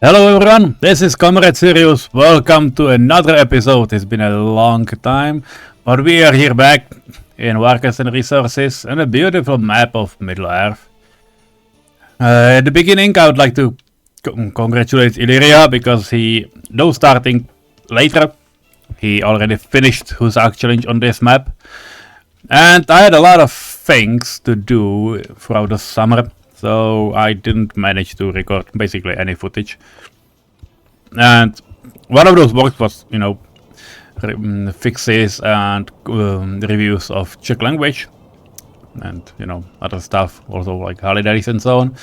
Hello everyone, this is comrade-Sirius. Welcome to another episode. It's been a long time, but we are here back in Workers and Resources and a beautiful map of Middle-earth. At the beginning I would like to congratulate Illyria because though starting later, he already finished Husák challenge on this map. And I had a lot of things to do throughout the summer, so I didn't manage to record basically any footage. And one of those works was, fixes and reviews of Czech language and, other stuff, also like holidays and so on.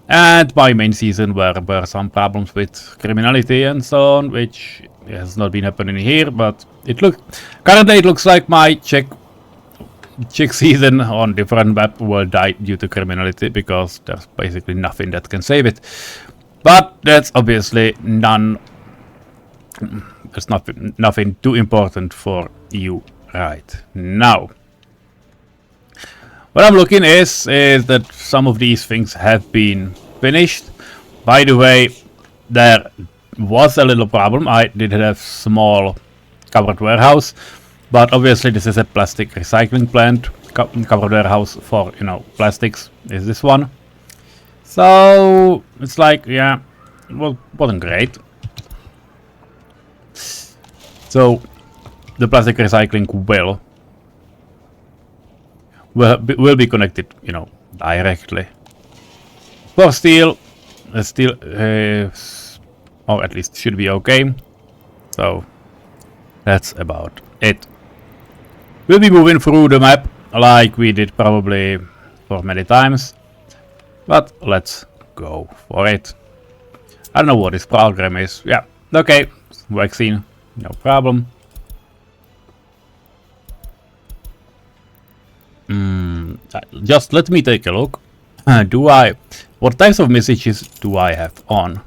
And my main season were some problems with criminality and so on, which has not been happening here, but currently it looks like my Czech season on different map will die due to criminality because there's basically nothing that can save it. But that's obviously nothing too important for you right now. What I'm looking is that some of these things have been finished. By the way, there was a little problem. I did have small covered warehouse, but obviously this is a plastic recycling plant. Covered warehouse for, plastics is this one. So it's like, yeah, it wasn't great. So the plastic recycling will be connected, directly. For steel, or at least should be okay. So that's about it. We'll be moving through the map like we did probably for many times, but let's go for it. I don't know what this program is. Yeah, okay, vaccine, no problem. Just let me take a look. What types of messages do I have on?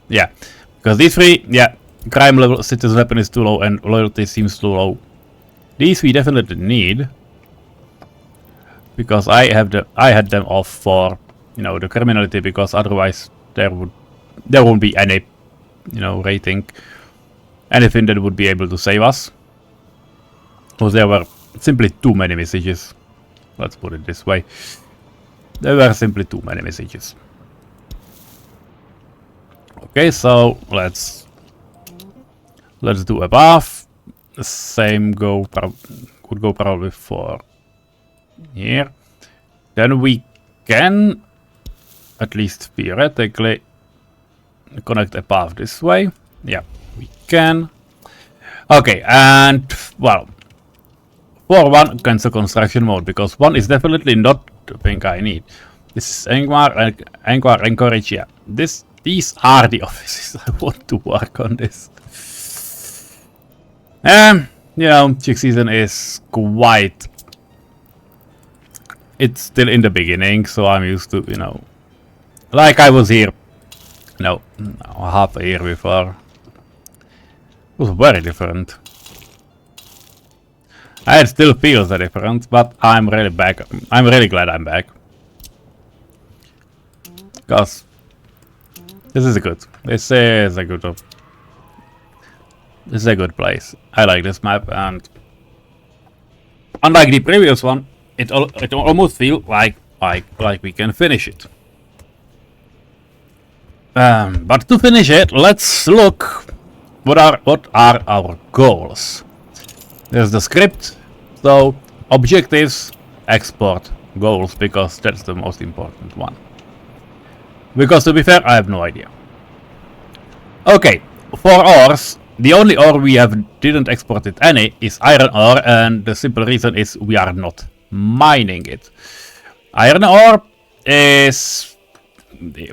Yeah, because these three, yeah, crime level, status weapon is too low and loyalty seems too low. These we definitely need, because I had them off for, the criminality, because otherwise there won't be any, rating, anything that would be able to save us. Because there were simply too many messages. Let's put it this way. There were simply too many messages. Okay, so let's do above. The same could go probably for here. Then we can, at least theoretically, connect a path this way. Yeah, we can. Okay, and well, for one, cancel construction mode, because one is definitely not the thing I need. This is Anchorage. Yeah, these are the offices I want to work on this. Czech season is quite. It's still in the beginning, so I'm used to, like I was here, half a year before. It was very different. It still feels different, but I'm really back. I'm really glad I'm back. Because this is a good place. I like this map, and unlike the previous one, it almost feels like we can finish it. But to finish it, let's look what are our goals. There's the script, so objectives, export, goals, because that's the most important one. Because to be fair, I have no idea. Okay, for ores, the only ore we didn't export it any is iron ore, and the simple reason is we are not mining it. Iron ore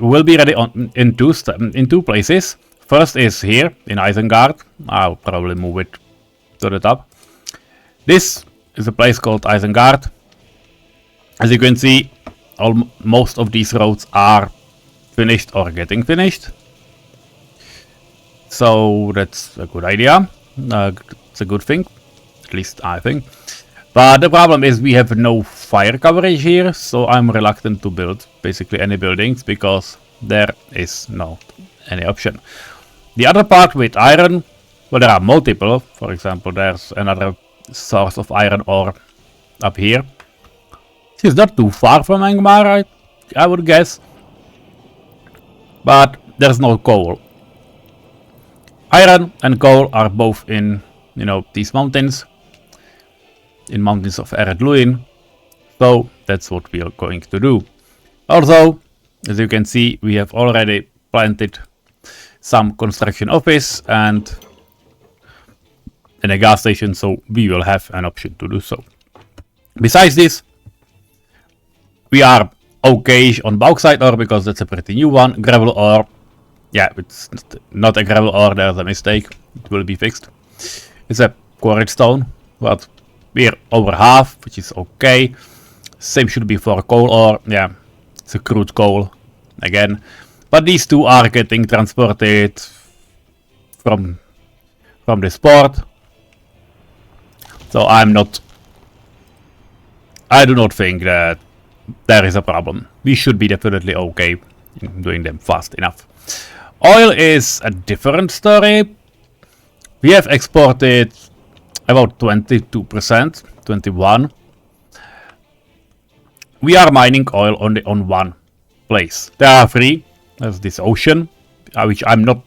will be ready in two places. First is here in Isengard. I'll probably move it to the top. This is a place called Isengard. As you can see, most of these roads are finished or getting finished. So that's a good idea. It's a good thing, at least I think. But the problem is we have no fire coverage here, so I'm reluctant to build basically any buildings because there is no any option. The other part with iron, well, there are multiple. For example, there's another source of iron ore up here. It's not too far from Angmar, I would guess. But there's no coal. Iron and coal are both in, these mountains. In mountains of Eredluin. So that's what we are going to do. Also, as you can see, we have already planted some construction office and a gas station, so we will have an option to do so. Besides this, we are okay on bauxite ore because that's a pretty new one. Gravel ore, yeah, it's not a gravel ore, there's a mistake, it will be fixed. It's a quarried stone, but we're over half, which is okay. Same should be for coal ore, yeah, it's a crude coal again. But these two are getting transported from this port. So I do not think that there is a problem. We should be definitely okay in doing them fast enough. Oil is a different story. We have exported about 22%, 21%. We are mining oil only on one place. There are three. There's this ocean, which I'm not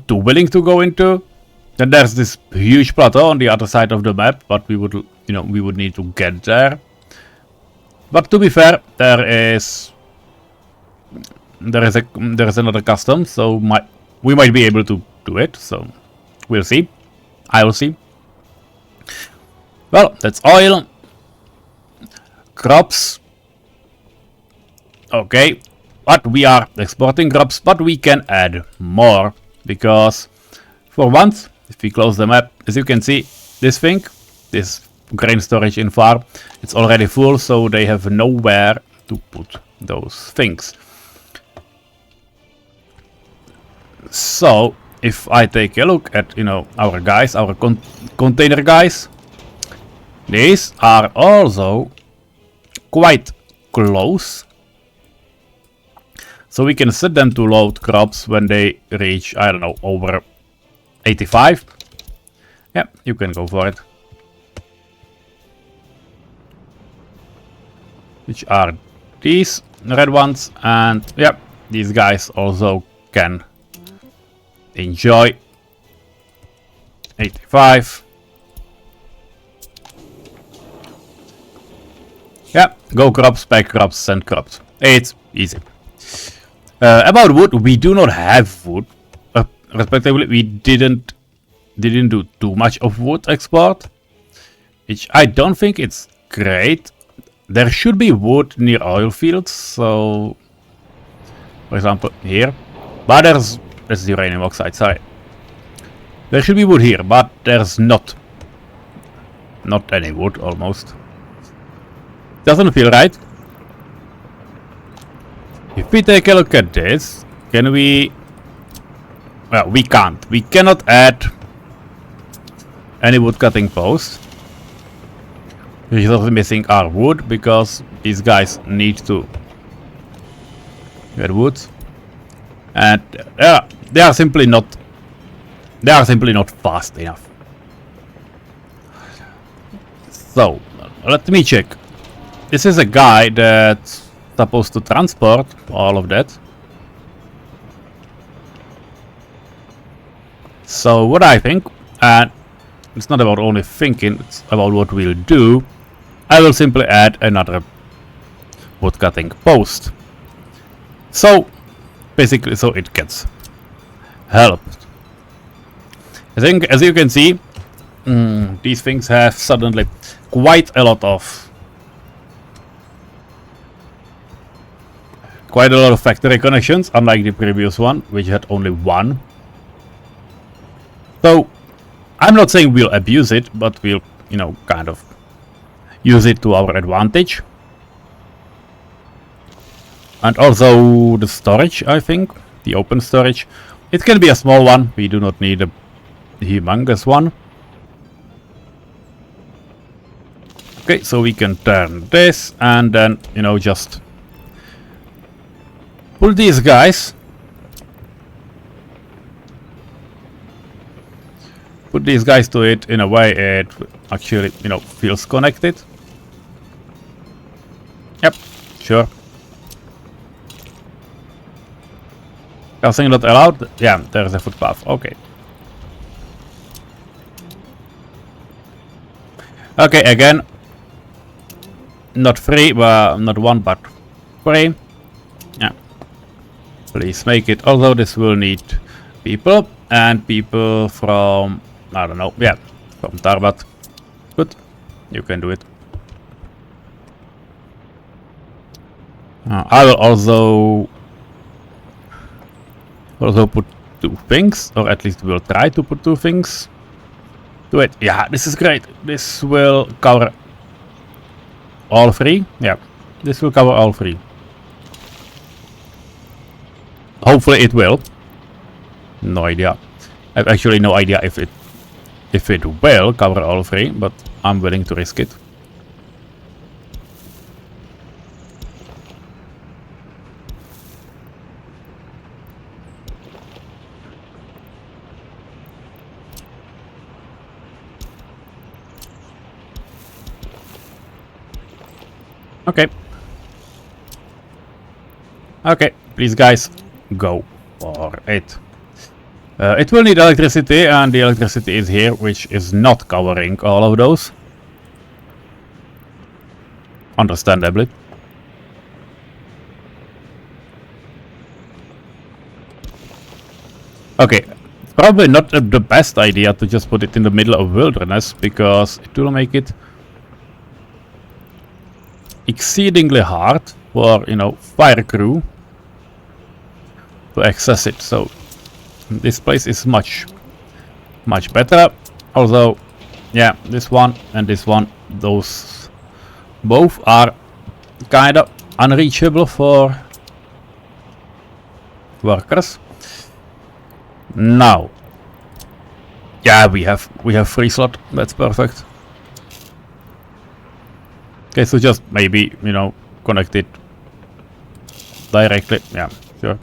too willing to go into. Then there's this huge plateau on the other side of the map, but we would need to get there. But to be fair, there is another custom, so we might be able to do it. So we'll see. I will see. Well, that's oil. Crops. Okay, but we are exporting crops, but we can add more because for once, if we close the map, as you can see, this grain storage in far, it's already full, so they have nowhere to put those things. So if I take a look at our guys, our container guys, these are also quite close. So we can set them to load crops when they reach, I don't know, over 85. Yeah, you can go for it. Which are these red ones, and yeah, these guys also can enjoy 85. Yeah, go crops, pack crops, send crops. It's easy. About wood, we do not have wood. Respectively, we didn't do too much of wood export, which I don't think it's great. There should be wood near oil fields, so for example here, but there's uranium oxide. Sorry, there should be wood here, but there's not any wood almost. Doesn't feel right. If we take a look at this, can we? Well, we can't. We cannot add any wood cutting posts. We're also missing our wood because these guys need to get wood, and they are simply not fast enough. So let me check. This is a guy that's supposed to transport all of that. So what I think, and it's not about only thinking, it's about what we'll do. I will simply add another wood cutting post. So basically, so it gets helped. I think, as you can see, these things have suddenly quite a lot of factory connections, unlike the previous one, which had only one. So I'm not saying we'll abuse it, but we'll, kind of use it to our advantage. And also the storage, I think, the open storage. It can be a small one, we do not need a humongous one. Okay, so we can turn this and then, just Pull these guys. Put these guys to it in a way it actually, you know, feels connected. Yep, sure. Crossing not allowed? Yeah, there's a footpath. Okay. Okay, again. Not free, but not one, but free. Yeah. Please make it. Although this will need people and people from, I don't know. Yeah, from Tarbat. Good. You can do it. I will also put 2 things, or at least we'll try to put 2 things to it. Yeah, this is great. This will cover all 3. Yeah, this will cover all 3. Hopefully it will. No idea. I have actually no idea if it will cover all 3, but I'm willing to risk it. Okay. Okay, please guys, go for it. It will need electricity, and the electricity is here, which is not covering all of those. Understandably. Okay, probably not the best idea to just put it in the middle of wilderness, because it will make it exceedingly hard for, you know, fire crew to access it. So this place is much better. Although, yeah, this one and this one, those both are kind of unreachable for workers. Now, yeah, we have free slot. That's perfect. Okay, so just maybe, you know, connect it directly. Yeah, sure.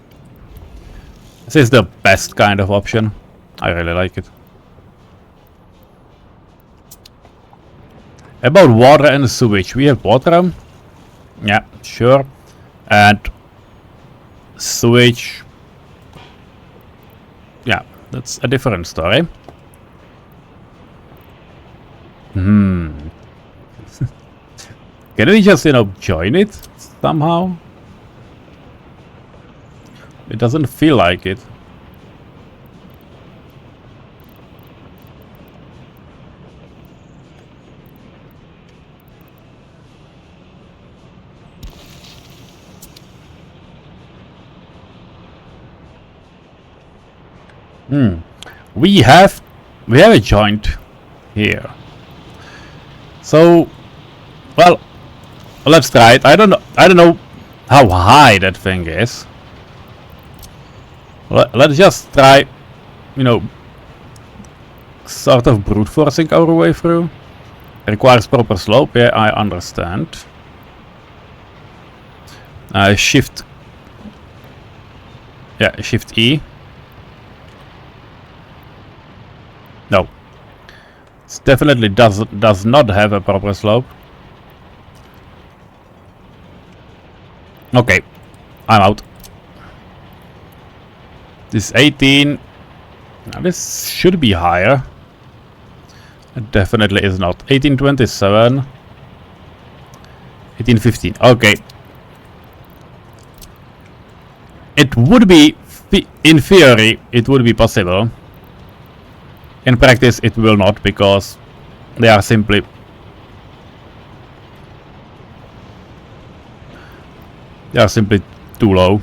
This is the best kind of option. I really like it. About water and sewage. We have water. Yeah, sure. And sewage. Yeah, that's a different story. Can we just, you know, join it somehow? It doesn't feel like it. We have a joint here. So, well, let's try it. I don't know how high that thing is. Let's just try, you know, sort of brute forcing our way through. Requires proper slope. Yeah, I understand. Shift. Yeah, Shift E. No. It definitely does not have a proper slope. Okay, I'm out. This 18. Now this should be higher. It definitely is not. 1827. 1815. Okay. It would be, in theory, it would be possible. In practice, it will not, because they are simply too low.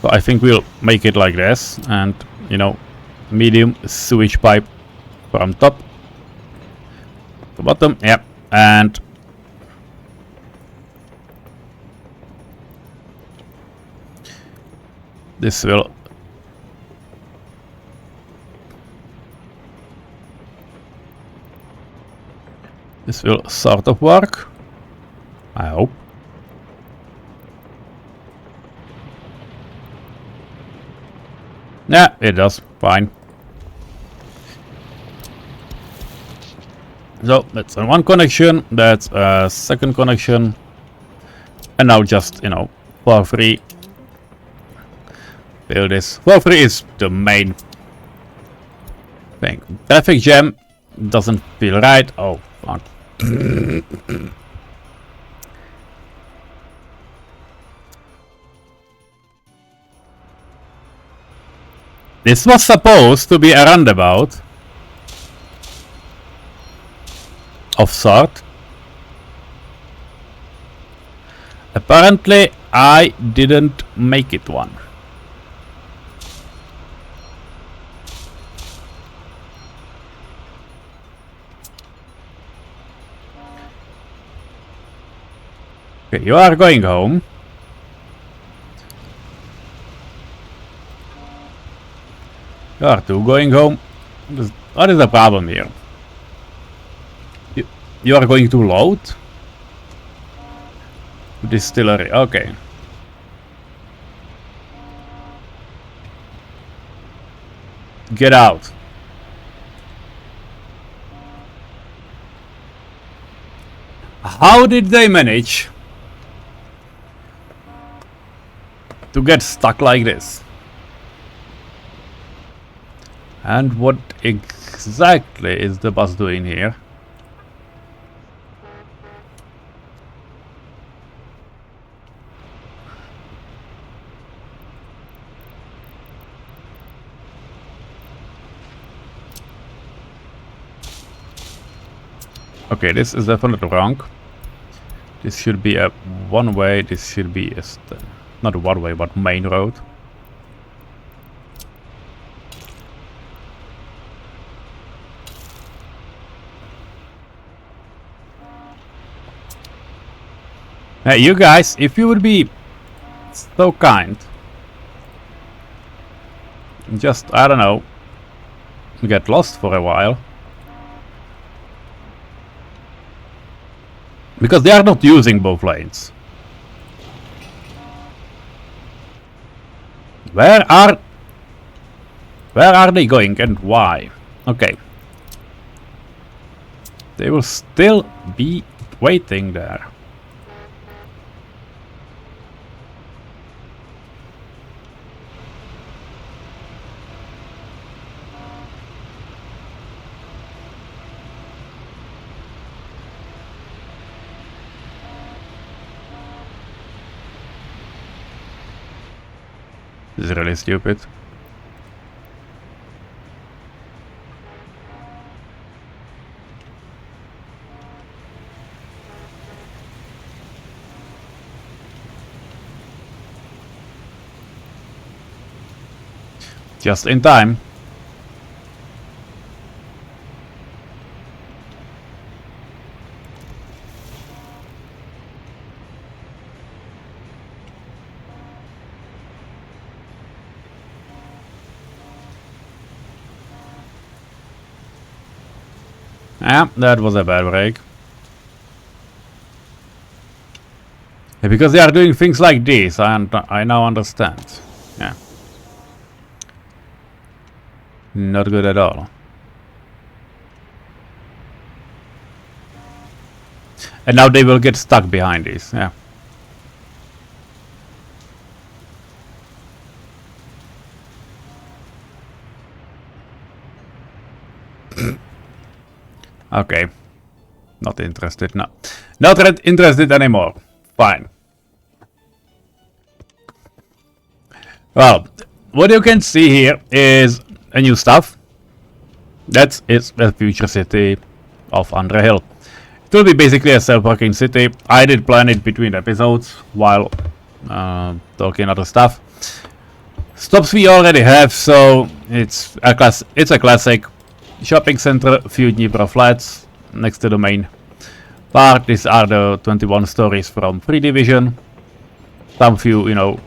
So I think we'll make it like this, and, you know, medium sewage pipe from top to bottom. Yep, and this will sort of work, I hope. Yeah, it does. Fine. So that's one connection. That's a second connection. And now just, you know, for free. Build this. For free is the main thing. Traffic jam doesn't feel right. Oh, fuck. This was supposed to be a roundabout of sort. Apparently, I didn't make it one. Okay, you are going home. You are two going home. What is the problem here? You are going to load? Distillery, okay. Get out. How did they manage to get stuck like this? And what exactly is the bus doing here? Okay, this is definitely wrong. This should be a one-way, this should be a not a one-way, but main road. Hey, you guys, if you would be so kind, just, I don't know, get lost for a while. Because they are not using both lanes. Where are they going and why? Okay. They will still be waiting there. This is really stupid. Just in time. Yeah, that was a bad break. Yeah, because they are doing things like this, I now understand. Yeah. Not good at all. And now they will get stuck behind this, yeah. Okay. Not interested, no. Not interested anymore. Fine. Well, what you can see here is a new stuff. That is the future city of UNDERHILL. It will be basically a self-working city. I did plan it between episodes while talking other stuff. Stops we already have, so it's a classic shopping center, few Dnipro flats next to the main park. These are the 21 stories from 3 Division. Some few, you know,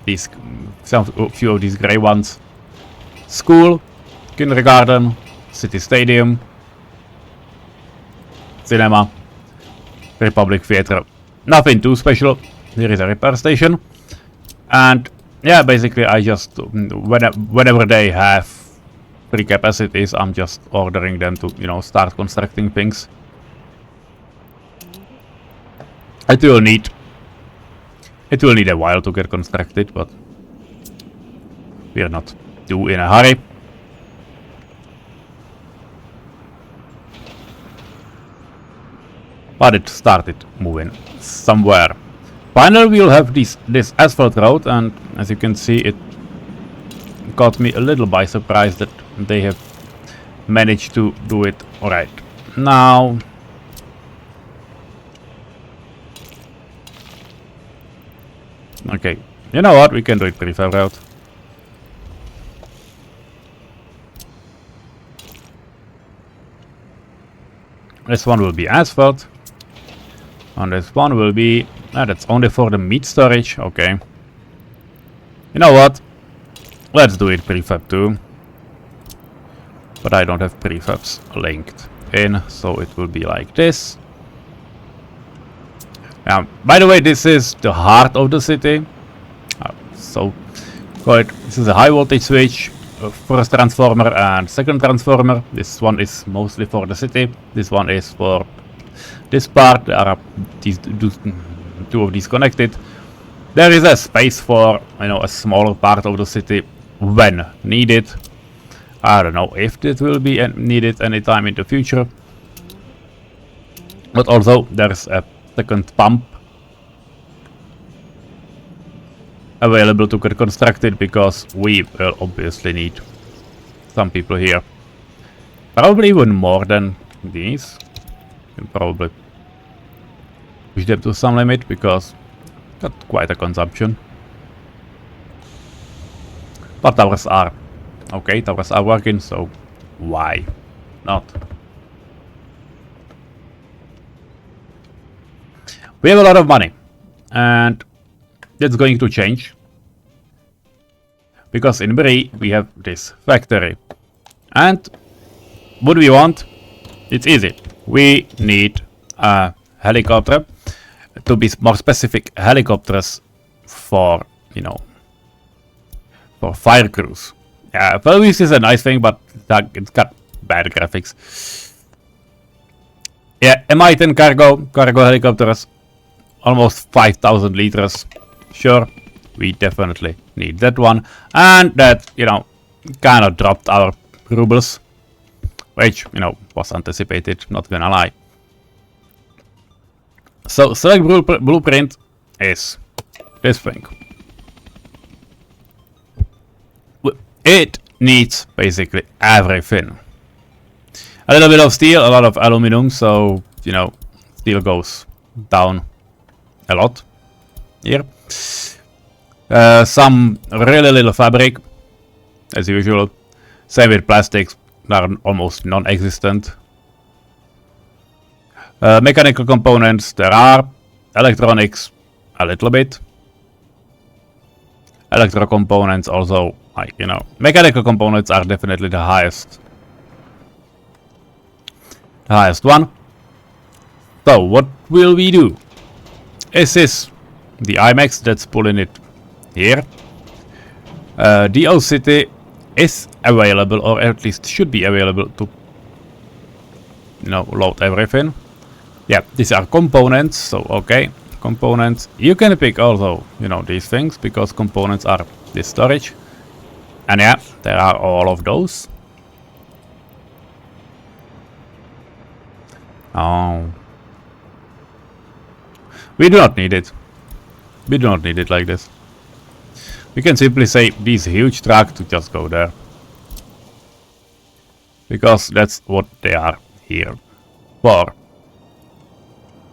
few of these grey ones. School, kindergarten, city stadium, cinema, Republic Theatre. Nothing too special. Here is a repair station. And yeah, basically I just, whenever they have free capacities, I'm just ordering them to, you know, start constructing things. It will need a while to get constructed, but we are not too in a hurry. But it started moving somewhere. Finally, we'll have this asphalt road, and as you can see, it caught me a little by surprise that they have managed to do it. Alright, now okay, you know what, we can do it prefab route. This one will be asphalt, and this one will be, that's only for the meat storage. Okay, you know what, let's do it prefab too, but I don't have prefabs linked in, so it will be like this. By the way, this is the heart of the city. So, this is a high voltage switch, first transformer and second transformer. This one is mostly for the city. This one is for this part. There are these two of these connected. There is a space for, you know, a smaller part of the city when needed. I don't know if it will be needed anytime in the future. But also there's a second pump available to get constructed, because we will obviously need some people here. Probably even more than these. Can probably push them to some limit, because got quite a consumption. But towers are okay, towers are working, so why not? We have a lot of money, and that's going to change, because in Brie we have this factory. And what do we want? It's easy. We need a helicopter, to be more specific, helicopters for, you know, for fire crews. Yeah, this is a nice thing, but it's got bad graphics. Yeah, Mi-10 cargo helicopters, almost 5,000 liters. Sure, we definitely need that one, and that, you know, kind of dropped our rubles, which, you know, was anticipated, not gonna lie. So select blueprint is this thing. It needs basically everything. A little bit of steel, a lot of aluminum, so, you know, steel goes down a lot here. Some really little fabric, as usual. Same with plastics, they are almost non-existent. Mechanical components, there are. Electronics, a little bit. Electro components also, like, you know, mechanical components are definitely the highest one. So what will we do? This is the IMAX that's pulling it here. DO City is available, or at least should be available, to, you know, load everything. Yeah, these are components, so okay, components. You can pick also, you know, these things, because components are this storage. And yeah, there are all of those. Oh. We do not need it. We do not need it like this. We can simply say these huge trucks to just go there, because that's what they are here for.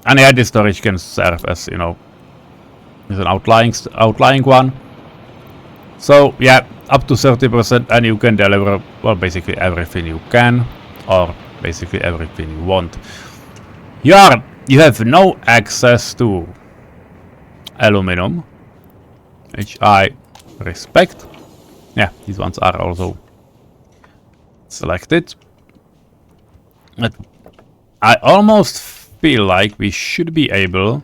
And yeah, this storage can serve as, you know, as an outlying one. So yeah, up to 30%, and you can deliver, well, basically everything you can, or basically everything you want. You have no access to aluminum, which I respect. Yeah, these ones are also selected. But I almost feel like we should be able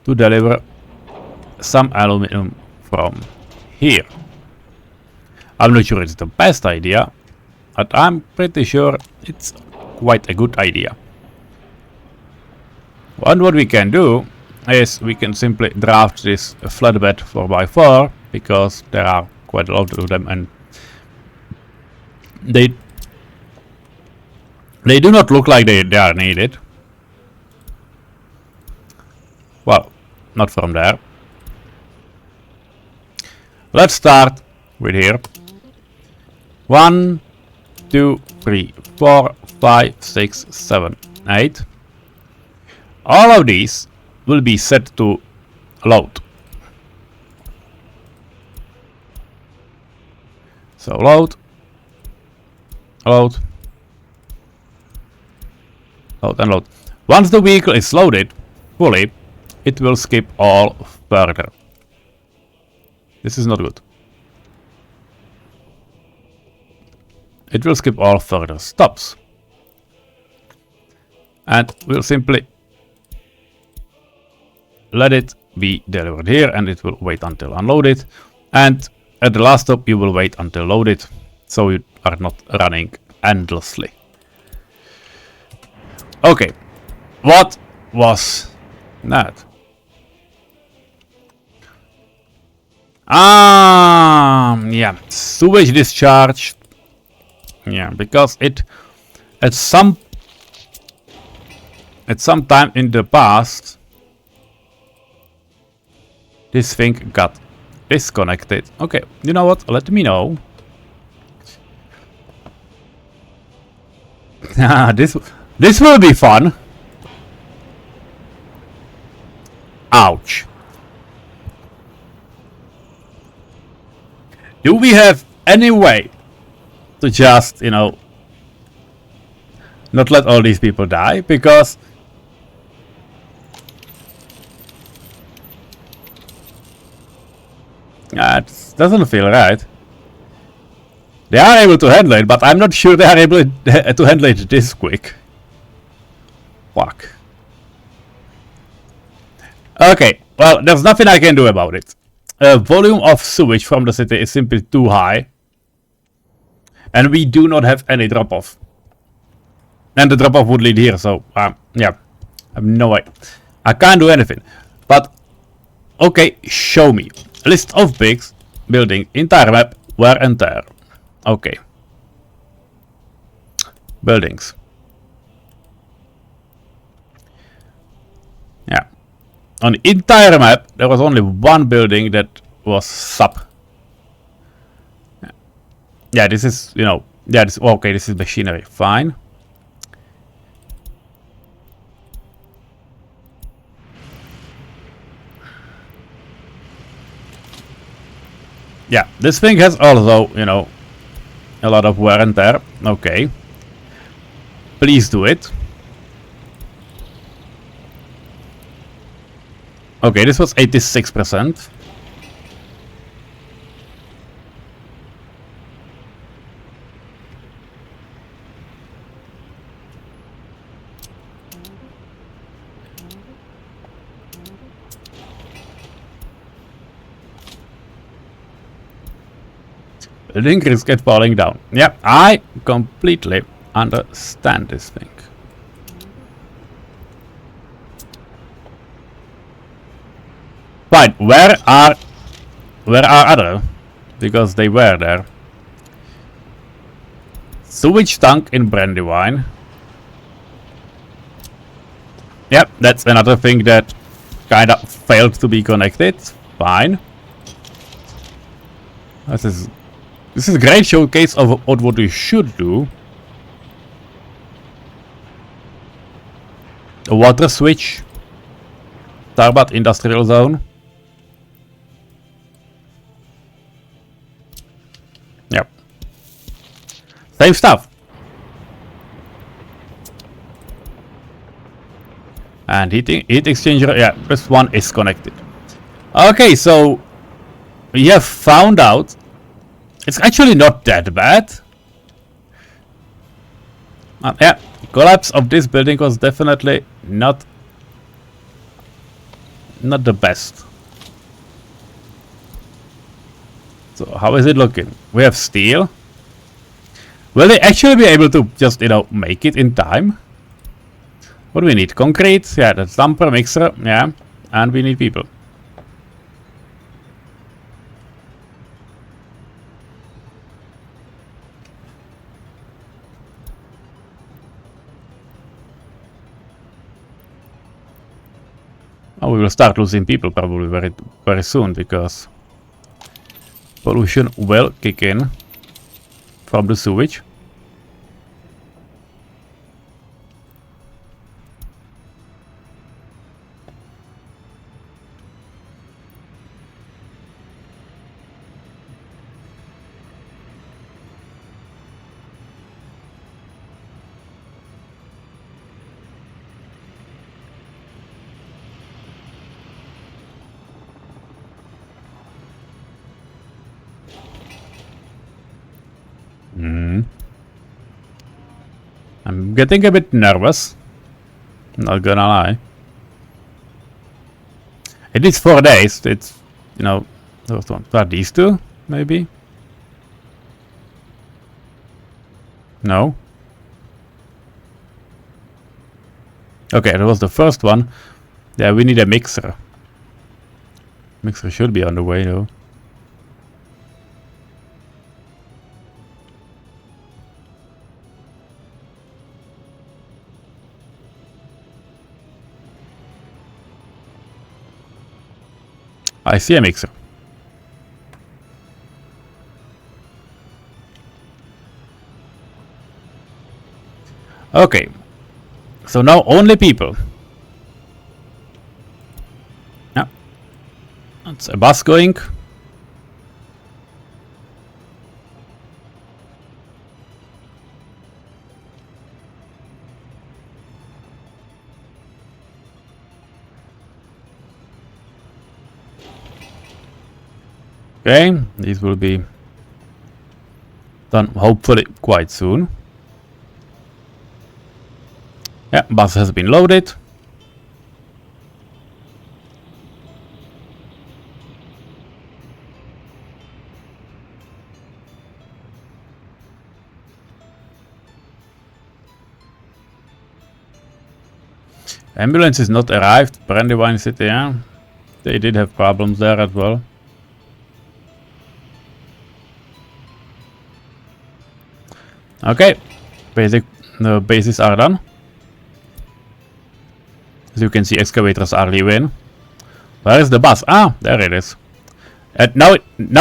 to deliver some aluminum from here. I'm not sure it's the best idea, but I'm pretty sure it's quite a good idea. And what we can do is we can simply draft this flatbed 4x4 because there are quite a lot of them and they do not look like they are needed. Well, not from there. Let's start with here. 1, 2, 3, 4, 5, 6, 7, 8. All of these will be set to load. So load, load, load and load. Once the vehicle is loaded fully, it will skip all further. This is not good. It will skip all further stops. And we'll simply let it be delivered here and it will wait until unloaded. And at the last stop you will wait until loaded, so you are not running endlessly. Okay, what was that? Yeah, sewage discharge. Yeah, because it at some time in the past this thing got disconnected. Okay, you know what? Let me know. This will be fun. Ouch. Do we have any way to just, you know, not let all these people die? Because it doesn't feel right. They are able to handle it, but I'm not sure they are able to handle it this quick. Fuck. Okay, well, there's nothing I can do about it. Volume of sewage from the city is simply too high. And we do not have any drop-off. And the drop-off would lead here, so, yeah. I have no way. I can't do anything. But, okay, show me. List of bigs, building, entire map, wear and tear. Okay. Buildings. Yeah. On the entire map, there was only one building that was sub. Yeah, this is, you know, yeah, this, okay, this is machinery, fine. Yeah, this thing has also, you know, a lot of wear and tear. Okay. Please do it. Okay, this was 86%. Building risk at falling down. Yeah, I completely understand this thing. Fine, where are other? Because they were there. Sewage tank in Brandywine. Yep, that's another thing that kind of failed to be connected. Fine. This is a great showcase of what we should do. A water switch. Starbat industrial zone. Yep. Same stuff. And heat exchanger, yeah, this one is connected. Okay, so we have found out it's actually not that bad. Yeah, collapse of this building was definitely not the best. So how is it looking? We have steel. Will they actually be able to just, you know, make it in time? What do we need? Concrete? Yeah, that's dumper, mixer. Yeah. And we need people. Oh, we will start losing people probably very soon because pollution will kick in from the sewage. I'm getting a bit nervous. Not gonna lie. It is 4 days. It's, you know, those ones. Are these two? Maybe? No. Okay, that was the first one. Yeah, we need a mixer. Mixer should be on the way though. I see a mixer. Okay. So now only people. Yeah. That's a bus going. Okay, these will be done hopefully quite soon. Yeah, bus has been loaded. Ambulance is not arrived. Brandywine City, yeah. They did have problems there as well. Okay, the bases are done. As you can see, excavators are leaving. Where is the bus? Ah, there it is. And now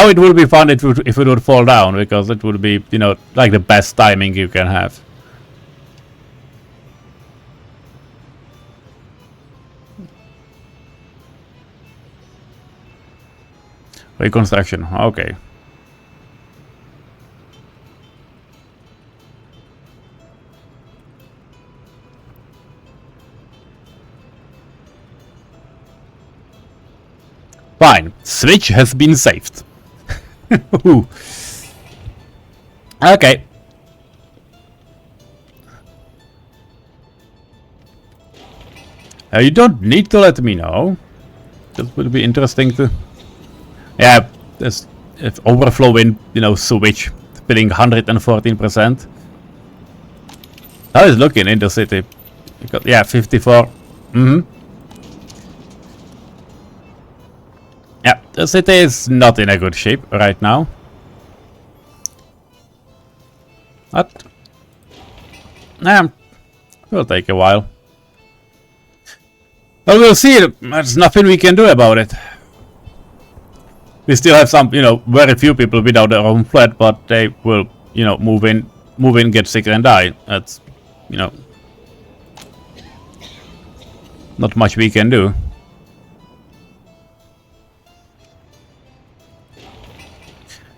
it will be fun if it would fall down, because it would be, you know, like the best timing you can have. Reconstruction, okay. Fine. Switch has been saved. Okay. You don't need to let me know. That would be interesting to... Yeah, there's overflow in, you know, sewage. Filling 114%. How is it looking in the city? Because, yeah, 54. Yeah, the city is not in a good shape right now. What? Yeah, will take a while. Well, we'll see. There's nothing we can do about it. We still have some, you know, very few people without their own flat, but they will, you know, move in, get sick and die. That's, you know, not much we can do.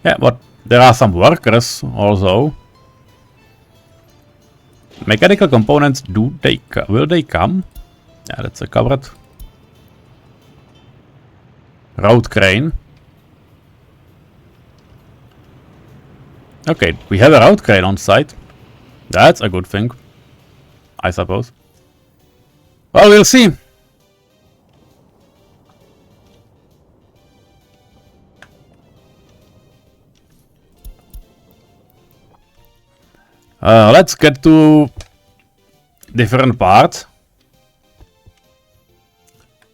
Yeah, but there are some workers also. Mechanical components, will they come? Yeah, that's a covered. Road crane. Okay, we have a road crane on site. That's a good thing, I suppose. Well, we'll see. Let's get to different parts.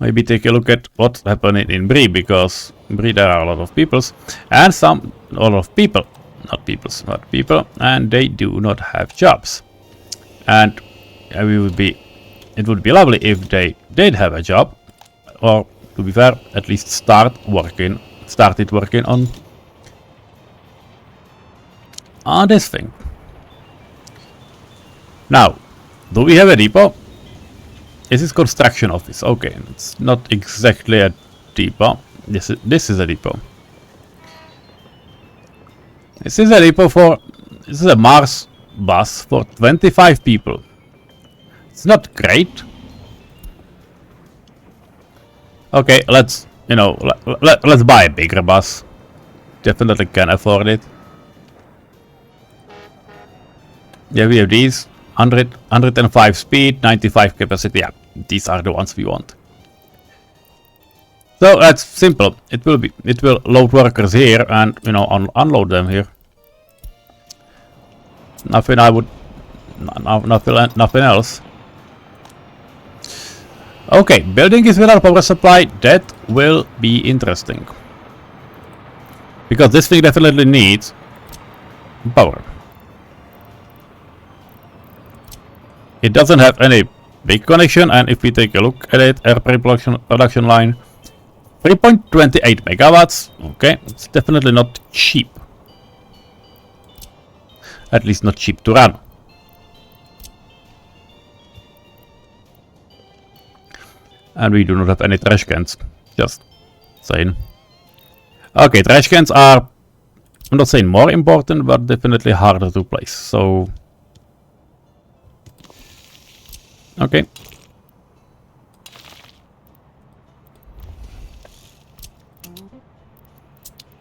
Maybe take a look at what's happening in Bree, because Bree there are a lot of peoples and a lot of people, not peoples, not people, and they do not have jobs. And it would be lovely if they did have a job, or to be fair, at least started working on this thing. Now, do we have a depot? This is construction office. Okay, it's not exactly a depot. This is a depot. This is a Mars bus for 25 people. It's not great. Okay, let's buy a bigger bus. Definitely can afford it. Yeah, we have these 105 speed, 95 capacity. Yeah, these are the ones we want. So that's simple. It will load workers here and unload them here. Nothing else. Okay, building is without power supply. That will be interesting, because this thing definitely needs power. It doesn't have any big connection, and if we take a look at it, airplane production line, 3.28 megawatts. Okay, it's definitely not cheap. At least not cheap to run. And we do not have any trash cans. Just saying. Okay, trash cans are, I'm not saying more important, but definitely harder to place. So, okay.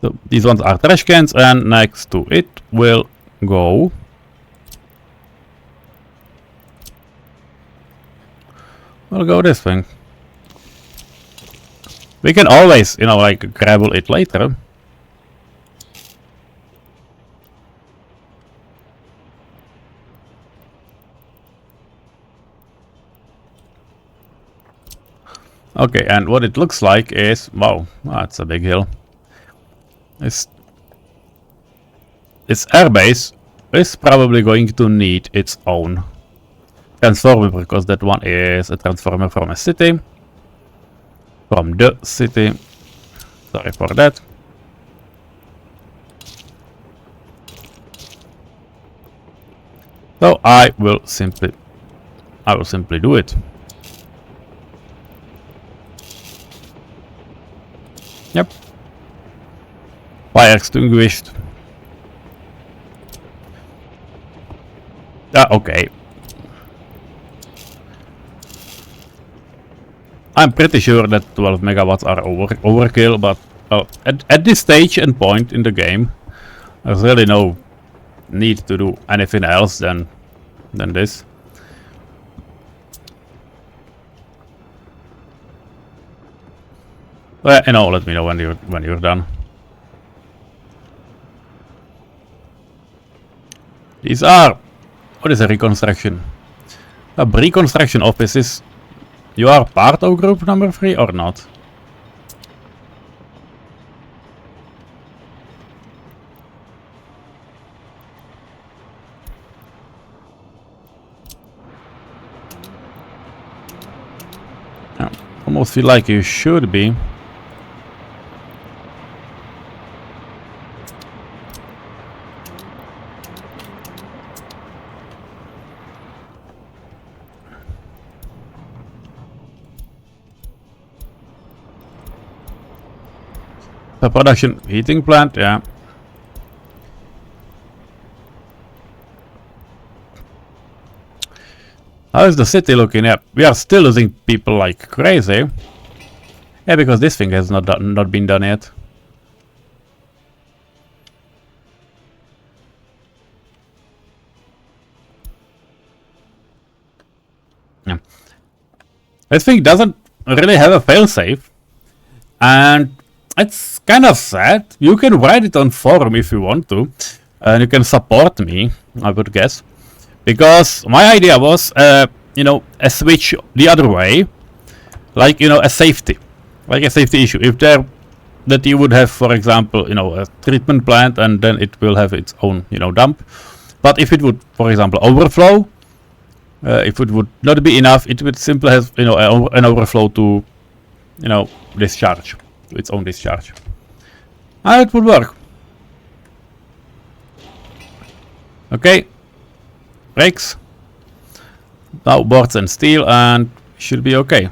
So these ones are trash cans, and next to it will go this thing. We can always, gravel it later. Okay, and what it looks like is, wow, that's a big hill. This airbase is probably going to need its own transformer, because that one is a transformer from a city. From the city. Sorry for that. So I will simply do it. Yep. Fire extinguished. Okay. I'm pretty sure that 12 megawatts are overkill, but at this stage and point in the game, there's really no need to do anything else than this. Well, let me know when you're done. These are, what is a reconstruction? A reconstruction offices. You are part of group number 3 or not? I almost feel like you should be. The production heating plant, yeah. How is the city looking? Yeah, we are still losing people like crazy. Yeah, because this thing has not been done yet. Yeah. This thing doesn't really have a failsafe, and it's kind of sad. You can write it on forum if you want to, and you can support me, I would guess. Because my idea was, you know, a switch the other way, like, you know, a safety issue. If there, that you would have, for example, you know, a treatment plant and then it will have its own, you know, dump. But if it would, for example, overflow, if it would not be enough, it would simply have, you know, an overflow to, you know, discharge, to its own discharge. And it would work. Okay. Brakes. Now boards and steel, and should be okay.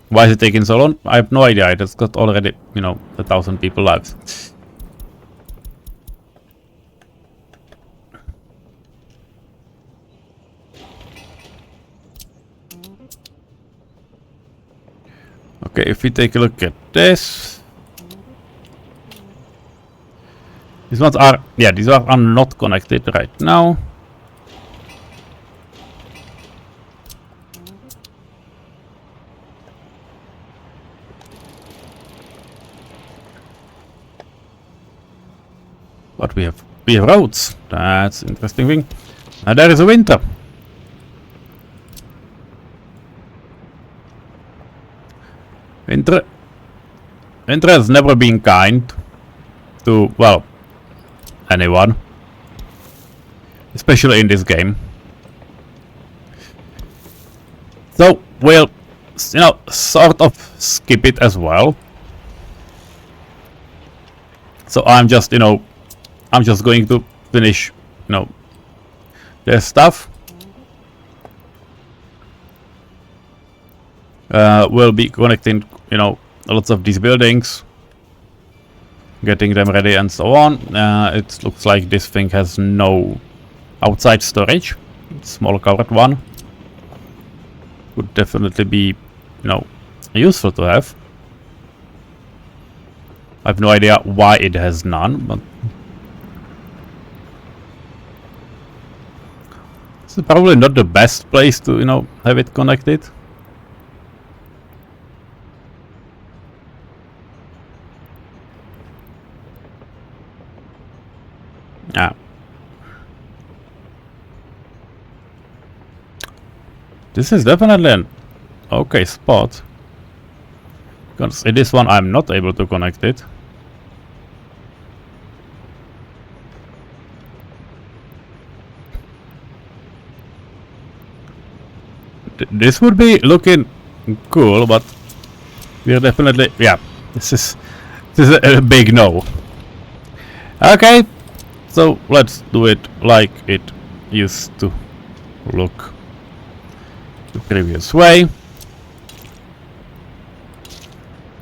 Why is it taking so long? I have no idea. It has got already, you know, 1,000 people lives. Okay, if we take a look at this, these ones are, yeah, these are not connected right now. But we have roads. That's interesting thing. And there is a winter. Winter has never been kind to, well, anyone, especially in this game. So we'll, you know, sort of skip it as well. So I'm just, you know, I'm just going to finish, you know, their stuff. We'll be connecting, you know, lots of these buildings, getting them ready and so on. It looks like this thing has no outside storage. Small covered one. Would definitely be, you know, useful to have. I have no idea why it has none, but this is probably not the best place to, you know, have it connected. Yeah. This is definitely an okay spot. Because in this one I'm not able to connect it. This would be looking cool, but we're definitely, yeah, this is a big no. Okay, so let's do it like it used to look the previous way.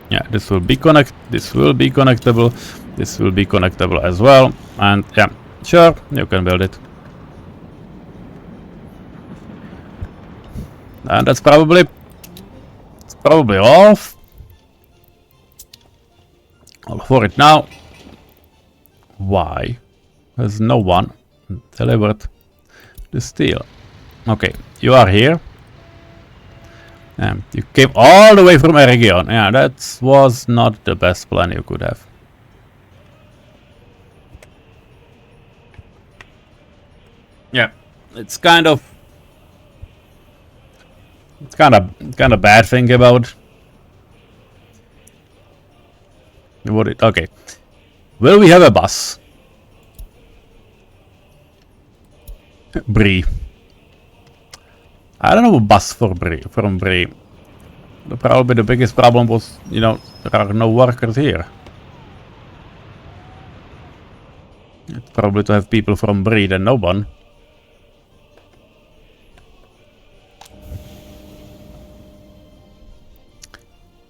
Yeah, this will be connectable, this will be connectable as well, and yeah, sure, you can build it. And that's probably all for it now. Why has no one delivered the steel? Okay, you are here. You came all the way from a region. Yeah, that was not the best plan you could have. Yeah, it's kind of bad thing about what it. Okay, will we have a bus? Brie. I don't know a bus for Brie, from Brie. Probably the biggest problem was, you know, there are no workers here. It's probably to have people from Brie than no one.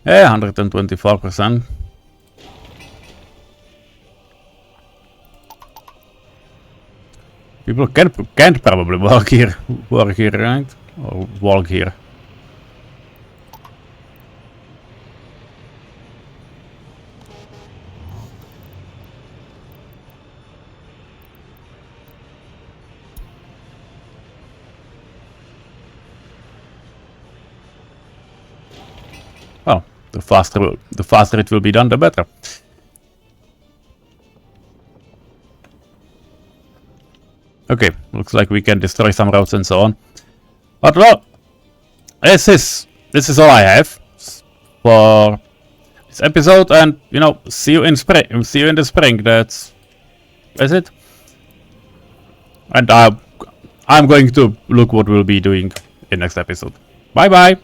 Yeah, 124%. People can't probably work here, right? Or walk here. Well, the faster it will be done, the better. Okay, looks like we can destroy some roads and so on. But well, this is all I have for this episode, and you know, see you in spring. See you in the spring. That's it. And I'm going to look what we'll be doing in next episode. Bye bye.